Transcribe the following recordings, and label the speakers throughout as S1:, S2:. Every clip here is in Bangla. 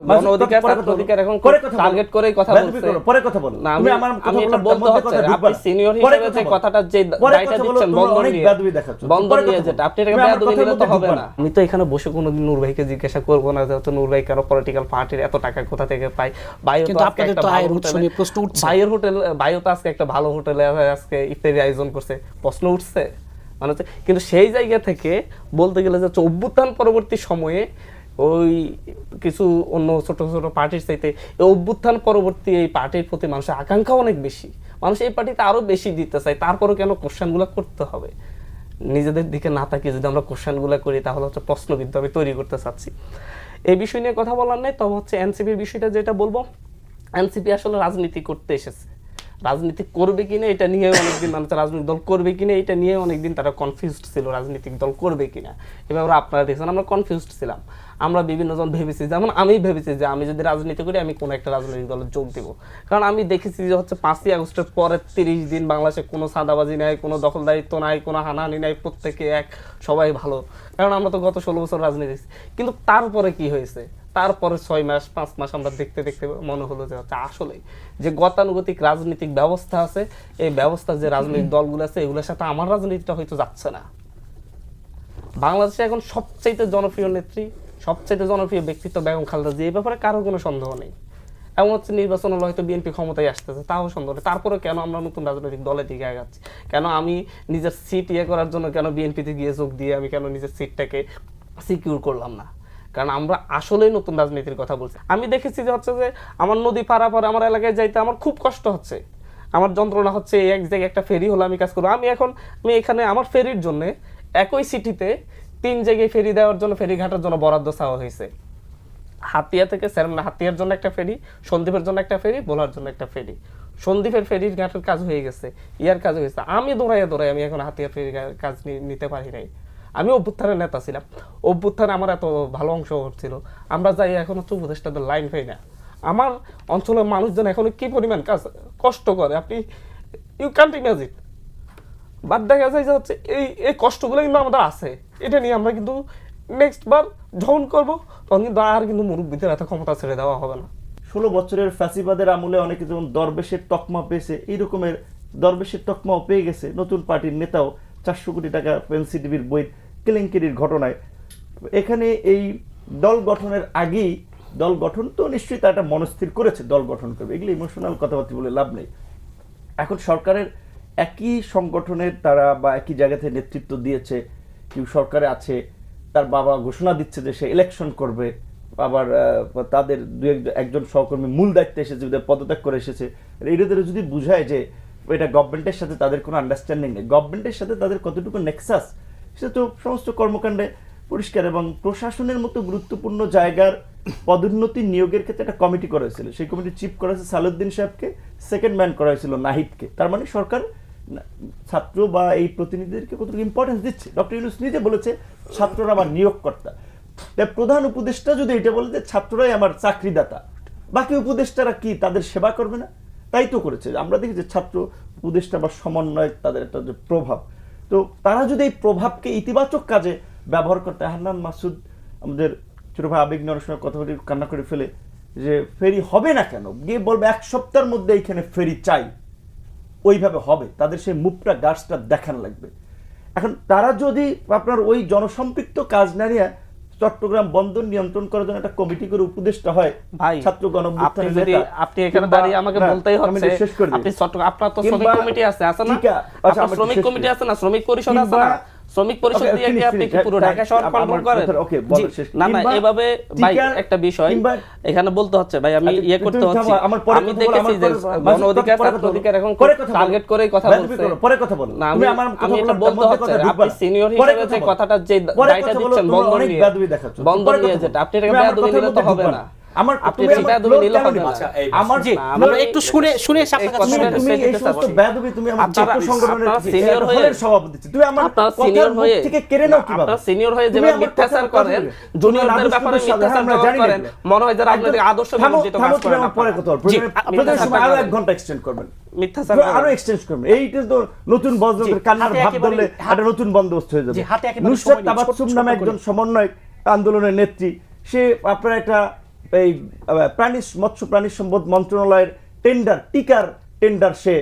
S1: গণ অধিকার ছাত্র অধিকার এখন টার্গেট করেই কথা বলছে।
S2: পরে কথা বলো
S1: না, আমি এটা বলতে হচ্ছে আপনি সিনিয়র হিসেবে যে কথাটা যে দায়টা দিচ্ছেন বন্ধন নিয়ে যেটা আপনি এটাকে বেয়াদবি নিলে তো হবে না। আমি তো এখানে বসে কোনোদিন নূর ভাইকে জিজ্ঞাসা করবো না যে নূর ভাই কেন পলিটিক্যাল পার্টির এত টাকা কোথা থেকে পায়। ভাইও তো আজকে একটা ভালো হোটেলে প্রশ্ন উঠছে, ভাইও তো আজকে একটা ভালো হোটেলে আজকে ইফতারি আয়োজন করছে, প্রশ্ন উঠছে মানে। কিন্তু সেই জায়গা থেকে বলতে গেলে যে অভ্যুত্থান পরবর্তী সময়ে ওই কিছু অন্য ছোট ছোট পার্টির চাইতে এই অভ্যুত্থান পরবর্তী এই পার্টির প্রতি মানুষের আকাঙ্ক্ষা অনেক বেশি, মানুষ এই পার্টিতে আরো বেশি দিতে চায়। তারপরে কেন কোশ্চেনগুলো করতে হবে? নিজেদের দিকে না তাকিয়ে যদি আমরা কোশ্চেনগুলো করি তাহলে হচ্ছে প্রশ্নবিদ্ধ আমি তৈরি করতে চাচ্ছি। এই বিষয় নিয়ে কথা বলার নেই, তবে হচ্ছে এনসিপির বিষয়টা যেটা বলবো, এনসিপি আসলে রাজনীতি করতে এসেছে, রাজনীতি করবে কিনা এটা নিয়ে অনেকদিন মানুষ রাজনৈতিক দল করবে কিনা এটা নিয়ে অনেকদিন তারা কনফিউজড ছিল, রাজনৈতিক দল করবে কিনা। এবার আপনারা দেখছেন আমরা কনফিউজড ছিলাম, আমরা বিভিন্ন জন ভেবেছি, যেমন আমি ভেবেছি যে আমি যদি রাজনীতি করি আমি কোনো একটা রাজনৈতিক দলে যোগ দিব, কারণ আমি দেখেছি যে হচ্ছে 5ই আগস্টের পরের 30 দিন বাংলাদেশে কোনো সাদাবাজি নাই, কোনো দখলদারিত্ব নাই, কোনো হানাহানি নাই, প্রত্যেকে এক, সবাই ভালো, কারণ আমরা তো গত 16 বছর রাজনীতি। কিন্তু তারপরে কি হয়েছে, তারপরে 6 মাস 5 মাস আমরা দেখতে দেখতে মনে হলো যে হচ্ছে আসলে যে গতানুগতিক রাজনৈতিক ব্যবস্থা আছে, এই ব্যবস্থা যে রাজনৈতিক দলগুলো আছে এগুলোর সাথে আমার রাজনীতিটা হয়তো যাচ্ছে না। বাংলাদেশে এখন সবচাইতে জনপ্রিয় নেত্রী, সবচাইতে জনপ্রিয় ব্যক্তিত্ব বেগম খালেদা জিয়া, এই ব্যাপারে কারো কোনো সন্দেহ নেই। এমন হচ্ছে নির্বাচন হলে হয়তো বিএনপি ক্ষমতায় আসতেছে, তাও সন্দেহ নেই। তারপরে কেন আমরা নতুন রাজনৈতিক দলের দিকে আগাচ্ছি? কেন আমি নিজের সিট করার জন্য কেন বিএনপিতে গিয়ে যোগ দিয়ে আমি কেন নিজের সিটটাকে সিকিউর করলাম না? কারণ আমরা আসলেই নতুন রাজনীতির কথা বলছি। আমি দেখেছি যে হচ্ছে যে আমার নদী পারাপার পরে আমার এলাকায় যাইতে আমার খুব কষ্ট হচ্ছে, আমার যন্ত্রণা হচ্ছে। এক জায়গায় একটা ফেরি হলো আমি কাজ করবো, আমি এখানে আমার ফেরির জন্য একই সিটিতে 3 জায়গায় ফেরি দেওয়ার জন্য ফেরি ঘাটার জন্য বরাদ্দ চাওয়া হয়েছে। হাতিয়া থেকে হাতিয়ার জন্য একটা ফেরি, সন্দ্বীপের জন্য একটা ফেরি, ভোলার জন্য একটা ফেরি। সন্দ্বীপের ফেরির ঘাটের কাজ হয়ে গেছে, ইয়ার কাজ হয়েছে, আমি দৌড়াই আমি এখন হাতিয়ার ফেরির কাজ নিতে পারি নাই। আমি অভ্যুত্থানের নেতা ছিলাম, অভ্যুত্থানে আমার এত ভালো অংশ ছিল, আমরা যাই এখন হচ্ছে উপদেষ্টাদের লাইন পাই না। আমার অঞ্চলের মানুষজন এখন কি পরিমাণ কাজ কষ্ট করে আপনি ইউ ক্যান্ট ইমাজিন। বাট দেখা যায় যে হচ্ছে এই কষ্টগুলো কিন্তু আমাদের আছে, এটা নিয়ে আমরা কিন্তু নেক্সট বার যখন করবো তখন কিন্তু আর কিন্তু মুরব্বীদের এত ক্ষমতা ছেড়ে দেওয়া হবে না।
S2: 16 বছরের ফ্যাসিবাদের আমলে অনেকে যেমন দরবেশের তকমা পেয়েছে, এই রকমের দরবেশের তকমাও পেয়ে গেছে নতুন পার্টির নেতাও 400 কোটি টাকা এনসিটিভির বই কেলেঙ্কারির ঘটনায়। এখানে এই দল গঠনের আগেই, দল গঠন তো নিশ্চয়ই তারা একটা মনস্থির করেছে দল গঠন করবে, এগুলো ইমোশনাল কথাবার্তা বলে লাভ নেই। এখন সরকারের একই সংগঠনের তারা বা একই জায়গা থেকে নেতৃত্ব দিয়েছে, কেউ সরকারে আছে, তার বাবা ঘোষণা দিচ্ছে যে সে ইলেকশন করবে, আবার তাদের একজন সহকর্মী মূল দায়িত্বে এসেছে, পদত্যাগ করে এসেছে। এদের যদি বুঝায় যে এটা গভর্নমেন্টের সাথে তাদের কোনো আন্ডারস্ট্যান্ডিং নেই, গভর্নমেন্টের সাথে তাদের কতটুকু নেক্সাস সেটা তো সমস্ত কর্মকাণ্ডে পরিষ্কার। এবং প্রশাসনের মতো গুরুত্বপূর্ণ জায়গার পদোন্নতি নিয়োগের ক্ষেত্রে একটা কমিটি করা হয়েছিল, সেই কমিটি চিফ করা হয়েছে সালাউদ্দিন সাহেবকে, সেকেন্ড ম্যান করা হয়েছিল নাহিদকে। তার মানে সরকার ছাত্র বা এই প্রতিনিধিদেরকে কতটুকু ইম্পর্টেন্স দিচ্ছে। ডক্টর ইউনূস নিজে বলেছে ছাত্ররা আমার নিয়োগকর্তা। তাই প্রধান উপদেষ্টা যদি এটা বলে যে ছাত্ররাই আমার চাকরিদাতা, বাকি উপদেষ্টারা কি তাদের সেবা করবে না? তাই তো করেছে। আমরা দেখি যে ছাত্র উপদেষ্টা বা সমন্বয় তাদের একটা যে প্রভাব, তো তারা যদি এই প্রভাবকে ইতিবাচক কাজে ব্যবহার করতে, হান্নান মাসুদ আমাদের ছোট ভাই আবেগ নিয়ে অনেক সময় কথা বলে কান্না করে ফেলে যে ফেরি হবে না কেন, গিয়ে বলবে 1 সপ্তাহের মধ্যে এইখানে ফেরি চাই, ওইভাবে হবে। তাদের সেই মুভটা গার্ডসটা দেখান লাগবে। এখন তারা যদি আপনার ওই জনসম্পৃক্ত কাজ না নিয়ে চট্টগ্রাম বন্দর নিয়ন্ত্রণ করার জন্য একটা কমিটি করে উপদেষ্টা হয়, ছাত্র গণঅভ্যুত্থানের নেতা,
S1: আপনি এখানে দাঁড়িয়ে আমাকে বলতেই হচ্ছে আপনি চট্টগ্রাম, আপনার তো শ্রমিক কমিটি আছে না? আপনার শ্রমিক কমিটি আছে না, শ্রমিক পরিষদ আছে না? শ্রমিক পরিষদ দিয়ে কি আপনি কি পুরো ঢাকা শহর কন্ট্রোল করেন? না না, এভাবে ভাই একটা বিষয় এখানে বলতে হচ্ছে ভাই, আমি করতে হচ্ছে। আমি দেখেছি যে গণ অধিকার ছাত্র অধিকার এখন টার্গেট করেই কথা বলছে।
S2: পরে কথা বলুন।
S1: না, আমি এটা বলতে হচ্ছে আপনি সিনিয়র হিসেবে যে কথাটা যে দায়টা দিচ্ছেন বন্ধন নিয়ে যেটা আপনি এটাকে বেয়াদবি নিলে তো হবে না। আমার তুমি বেয়াদবি নিলে হবে না। আমার আমরা একটু শুনে তুমি এই সমস্ত বেয়াদবি তুমি আমার ছাত্র সংগঠনের সিনিয়র হয়ে সভাপতি, তুমি আমার সিনিয়র হয়ে থেকে কেড়ে নাও কিভাবে? আপনারা সিনিয়র হয়ে যেভাবে মিথ্যাচার করেন, জুনিয়রদের ব্যাপারে মিথ্যাচার করেন, মনে হয় যারা আপনাদের আদর্শ বিরোধিত কাজ করেন। পরে কথা বলবো, আপনাদের সময় আরো 1 ঘন্টা এক্সটেন্ড করবেন, মিথ্যাচার আরো এক্সটেন্ড করবেন। এইটা তো নতুন বন্দোবস্তের কান্নার ভাব ধরলে একটা নতুন বন্দোবস্ত হয়ে যাবে। নুসরাত তাবাসসুম নামে একজন সমন্বয়ক আন্দোলনের নেত্রী, সে আপনার একটা
S2: এই মৎস্য প্রাণী সম্পদ মন্ত্রণালয়ের টিকার টেন্ডার সে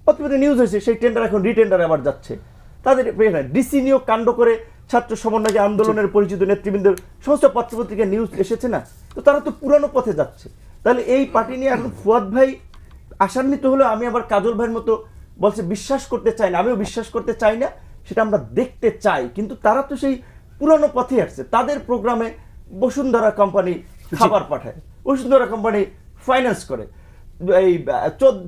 S2: প্রতিবেদন নিউজ হয়েছে, সেই টেন্ডার এখন রিটেন্ডারে আবার যাচ্ছে। তাদের ডিসি নিয়োগ কাণ্ড করে ছাত্র সমন্বয় আন্দোলনের পরিচিত নেতৃবৃন্দের সমস্ত পত্রপত্রিকা নিউজ এসেছে না, তো তারা তো পুরানো পথে যাচ্ছে। তাহলে এই পার্টি নিয়ে এখন ফুয়াদ ভাই আশান্বিত হলে আমি আবার কাজল ভাইয়ের মতো বলছে বিশ্বাস করতে চাই না, আমিও বিশ্বাস করতে চাই না, সেটা আমরা দেখতে চাই। কিন্তু তারা তো সেই পুরানো পথে আসছে। তাদের প্রোগ্রামে বসুন্ধরা কোম্পানি খাবার পাঠায়, বসুন্ধরা কোম্পানি ফাইন্যান্স করে। এই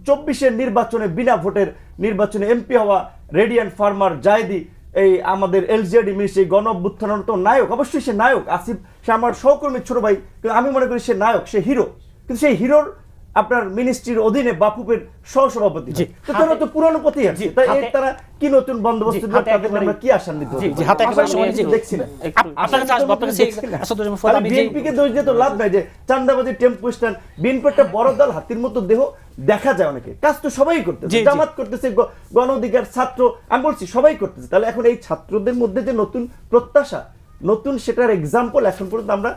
S2: 24-এর নির্বাচনে বিনা ভোটের নির্বাচনে এমপি হওয়া রেডিয়ান্ট ফার্মার জায়েদি, এই আমাদের এলজেডি মিনিস্ট্রি গণ অভ্যুত্থানের তো নায়ক, অবশ্যই সে নায়ক। আসিফ সে আমার সহকর্মী ছোট ভাই, কিন্তু আমি মনে করি সে নায়ক, সে হিরো। কিন্তু সেই হিরোর আপনার মিনিস্ট্রির অধীনে বাপুপের সহসভাপতি, তো তারা তো পুরানো পথেই আছে। তাই এর তারা কি নতুন বন্দোবস্ত আমরা কি আশান্বিত দেখছি না। বিএনপিকে দোষ দিয়ে তো লাভ নাই যে চান্দাবাজি টেম্পো স্ট্যান্ড, বিএনপি একটা বড় দল, হাতির মতো দেহ, দেখা যায় অনেকে, কাজ তো সবাই করতেছে, জামাত করতেছে, গণ অধিকার, ছাত্র, আমি বলছি সবাই করতেছে। তাহলে এখন এই ছাত্রদের মধ্যে যে নতুন প্রত্যাশা, নতুন সেটার এক্সাম্পল এখন পর্যন্ত আমরা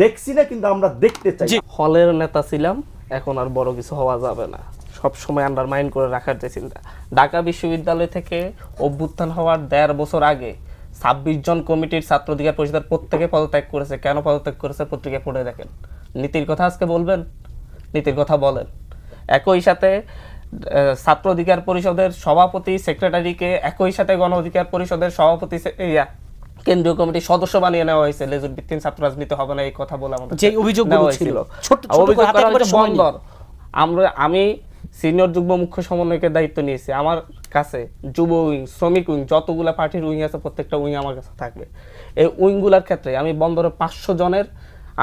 S2: দেখছি না, কিন্তু আমরা দেখতে চাই।
S1: হলের নেতা ছিলাম, এখন আর বড় কিছু হওয়া যাবে না, সব সময় আন্ডারমাইন্ড করে রাখার যে চিন্তা। ঢাকা বিশ্ববিদ্যালয় থেকে অভ্যুত্থান হওয়ার 1.5 বছর আগে 26 জন কমিটির ছাত্র অধিকার পরিষদের প্রত্যেকে পদত্যাগ করেছে। কেন পদত্যাগ করেছে পত্রিকায় পড়ে দেখেন। নীতির কথা আজকে বলবেন, নীতির কথা বলেন। একই সাথে ছাত্র অধিকার পরিষদের সভাপতি সেক্রেটারিকে একই সাথে গণ অধিকার পরিষদের সভাপতি কেন্দ্রীয় কমিটির সদস্য বানিয়ে নেওয়া হয়েছে। লেজুর ভিত্তিক ছাত্র রাজনীতি হবে না এই কথা বলে আমাদের
S3: যে অভিযোগগুলো ছিল,
S1: অভিযোগ করা হচ্ছে বন্দর। আমি সিনিয়র যুগ্ম মুখ্য সমন্বয়কের দায়িত্ব নিয়েছি। আমার কাছে যুব উইং, শ্রমিক উইং, যতগুলা পার্টির উইং আছে প্রত্যেকটা উইং আমার কাছে থাকবে। এই উইংগুলার ক্ষেত্রে আমি বন্দরে 500 জনের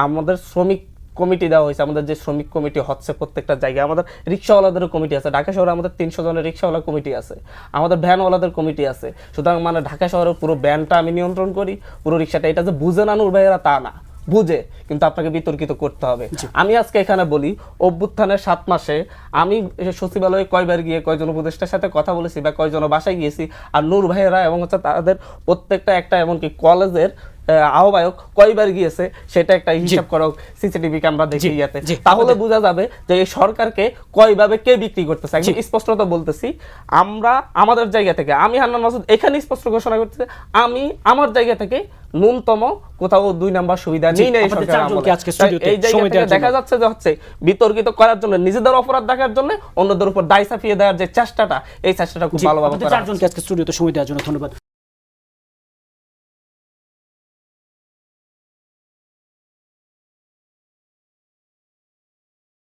S1: আমাদের শ্রমিক কমিটি দেওয়া হয়েছে। আমাদের যে শ্রমিক কমিটি হচ্ছে প্রত্যেকটা জায়গায়, আমাদের রিক্সাওয়ালাদেরও কমিটি আছে। ঢাকা শহরে আমাদের 300 জনের রিক্সাওয়ালা কমিটি আছে, আমাদের ভ্যানওয়ালাদের কমিটি আছে। সুতরাং মানে ঢাকা শহরের পুরো ভ্যানটা আমি নিয়ন্ত্রণ করি, পুরো রিক্সাটা। এটা যে বুঝে না নূর ভাইয়েরা তা না, বুঝে, কিন্তু আপনাকে বিতর্কিত করতে হবে। আমি আজকে এখানে বলি, অভ্যুত্থানের 7 মাসে আমি সচিবালয়ে কয়বার গিয়ে কয়জন উপদেষ্টার সাথে কথা বলেছি বা কয়জন বাসায় গিয়েছি, আর নূর ভাইয়েরা এবং হচ্ছে তাদের প্রত্যেকটা একটা এমনকি কলেজের আহ্বায়ক কয়বার গিয়েছে সেটা একটা হিসাব করো, সিসিটিভি ক্যামেরা দেখে ইয়াতে, তাহলে বোঝা যাবে যে এই সরকারকে কয়ভাবে কে বিক্রি করতেছে। একদম স্পষ্টত বলতেছি, আমরা আমাদের জায়গা থেকে, আমি হান্নান মাসুদ এখানে স্পষ্ট ঘোষণা করতেছি, আমি আমার জায়গা থেকে ন্যূনতম কোথাও 2 নাম্বার সুবিধা নেই না এই সরকার। এই জায়গা থেকে দেখা যাচ্ছে যে হচ্ছে বিতর্কিত করার জন্য, নিজেদের অপরাধ দেখার জন্য অন্যদের উপর দায় চাপিয়ে দেওয়ার যে চেষ্টাটা, এই চেষ্টাটা খুব ভালোভাবে করা।
S3: চারজনকে আজকে স্টুডিওতে সময় দেওয়ার জন্য ধন্যবাদ।